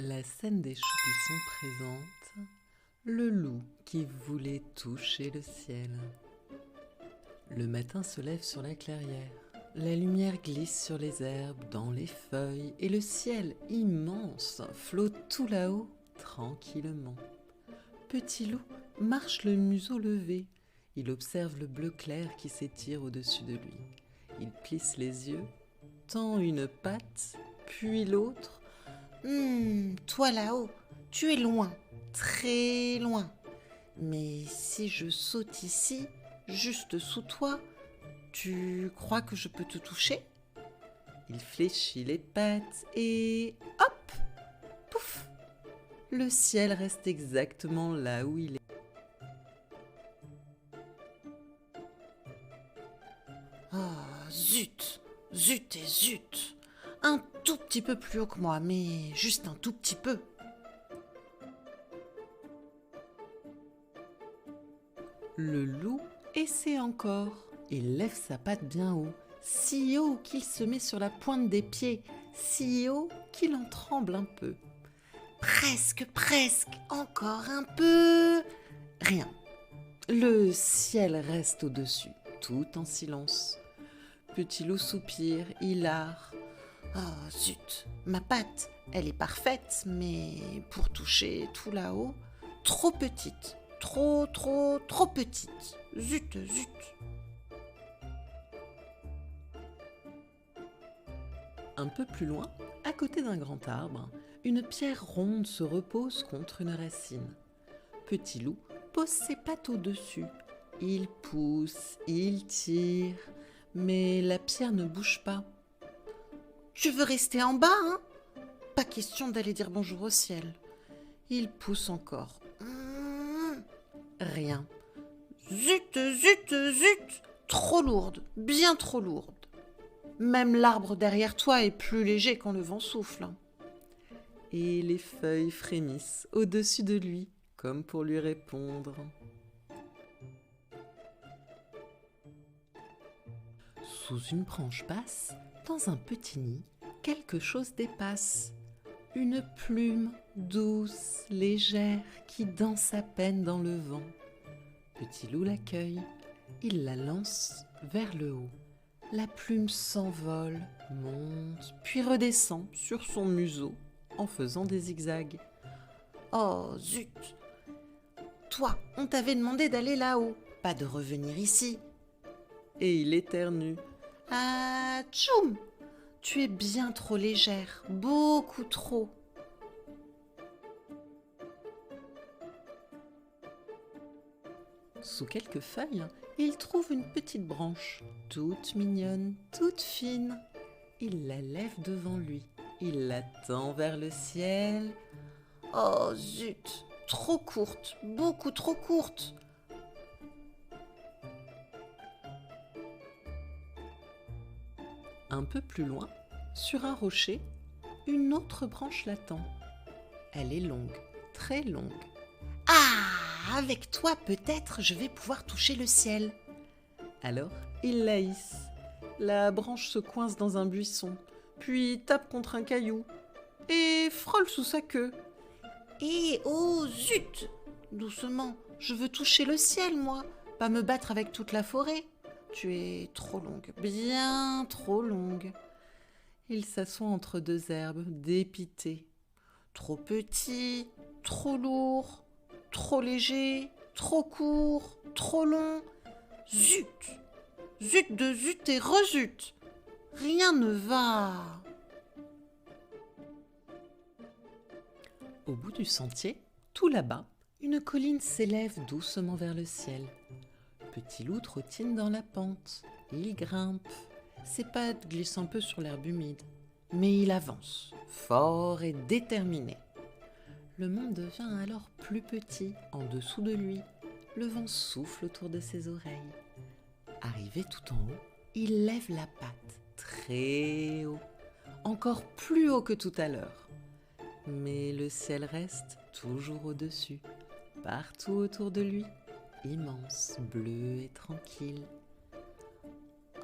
La scène des Choupissons présente le loup qui voulait toucher le ciel. Le matin se lève sur la clairière. La lumière glisse sur les herbes, dans les feuilles, et le ciel immense flotte tout là-haut, tranquillement. Petit loup marche le museau levé. Il observe le bleu clair qui s'étire au-dessus de lui. Il plisse les yeux, tend une patte, puis l'autre. Toi là-haut, tu es loin, très loin. Mais si je saute ici, juste sous toi, tu crois que je peux te toucher ? Il fléchit les pattes et hop, pouf, le ciel reste exactement là où il est. Ah, zut, zut et zut. Un tout petit peu plus haut que moi, mais juste un tout petit peu. Le loup essaie encore. Il lève sa patte bien haut, si haut qu'il se met sur la pointe des pieds, si haut qu'il en tremble un peu. Presque, encore un peu. Rien. Le ciel reste au-dessus, tout en silence. Petit loup soupire, hilar. Oh zut, ma patte, elle est parfaite, mais pour toucher tout là-haut, trop petite, trop petite. Zut. Un peu plus loin, à côté d'un grand arbre, une pierre ronde se repose contre une racine. Petit loup pose ses pattes au-dessus. Il pousse, il tire, mais la pierre ne bouge pas. Tu veux rester en bas, hein ? Pas question d'aller dire bonjour au ciel. Il pousse encore. Rien. Zut, trop lourde, bien trop lourde. Même l'arbre derrière toi est plus léger quand le vent souffle. Et les feuilles frémissent au-dessus de lui, comme pour lui répondre. Sous une branche basse, dans un petit nid, quelque chose dépasse. Une plume douce, légère, qui danse à peine dans le vent. Petit loup l'accueille, il la lance vers le haut. La plume s'envole, monte, puis redescend sur son museau en faisant des zigzags. Oh zut ! Toi, on t'avait demandé d'aller là-haut, pas de revenir ici. Et il éternue. Ah, tchoum ! Tu es bien trop légère, beaucoup trop. Sous quelques feuilles, il trouve une petite branche, toute mignonne, toute fine. Il la lève devant lui, il la tend vers le ciel. Oh zut, trop courte, beaucoup trop courte. Un peu plus loin, sur un rocher, une autre branche l'attend. Elle est longue, très longue. Ah, avec toi peut-être je vais pouvoir toucher le ciel. Alors, il la hisse. La branche se coince dans un buisson, puis tape contre un caillou et frôle sous sa queue. Et oh zut ! Doucement, je veux toucher le ciel, moi, pas me battre avec toute la forêt. Tu es trop longue, bien trop longue. Il s'assoit entre deux herbes, dépité. Trop petit, trop lourd, trop léger, trop court, trop long. Zut ! Zut de zut et rezut ! Rien ne va. Au bout du sentier, tout là-bas, une colline s'élève doucement vers le ciel. Petit loup trottine dans la pente. Il grimpe. Ses pattes glissent un peu sur l'herbe humide. Mais il avance, fort et déterminé. Le monde devient alors plus petit en dessous de lui. Le vent souffle autour de ses oreilles. Arrivé tout en haut, il lève la patte très haut, encore plus haut que tout à l'heure. Mais le ciel reste toujours au-dessus, partout autour de lui, immense, bleu et tranquille.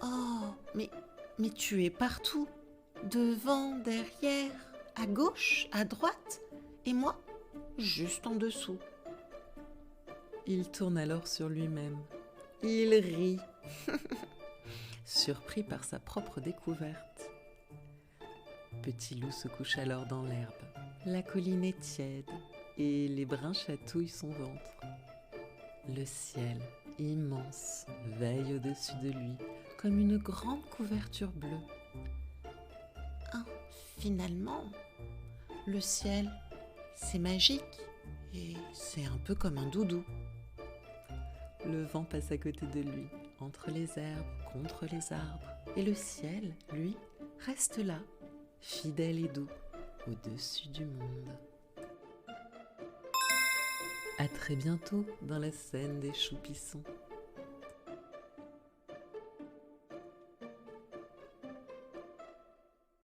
Oh, mais tu es partout. Devant, derrière, à gauche, à droite. et moi, juste en dessous. Il tourne alors sur lui-même. Il rit, surpris par sa propre découverte. Petit loup se couche alors dans l'herbe. La colline est tiède et les brins chatouillent son ventre. Le ciel, immense, veille au-dessus de lui, comme une grande couverture bleue. Ah, finalement, le ciel, c'est magique et c'est un peu comme un doudou. Le vent passe à côté de lui, entre les herbes, contre les arbres, et le ciel, lui, reste là, fidèle et doux, au-dessus du monde. À très bientôt dans la scène des Choupissons.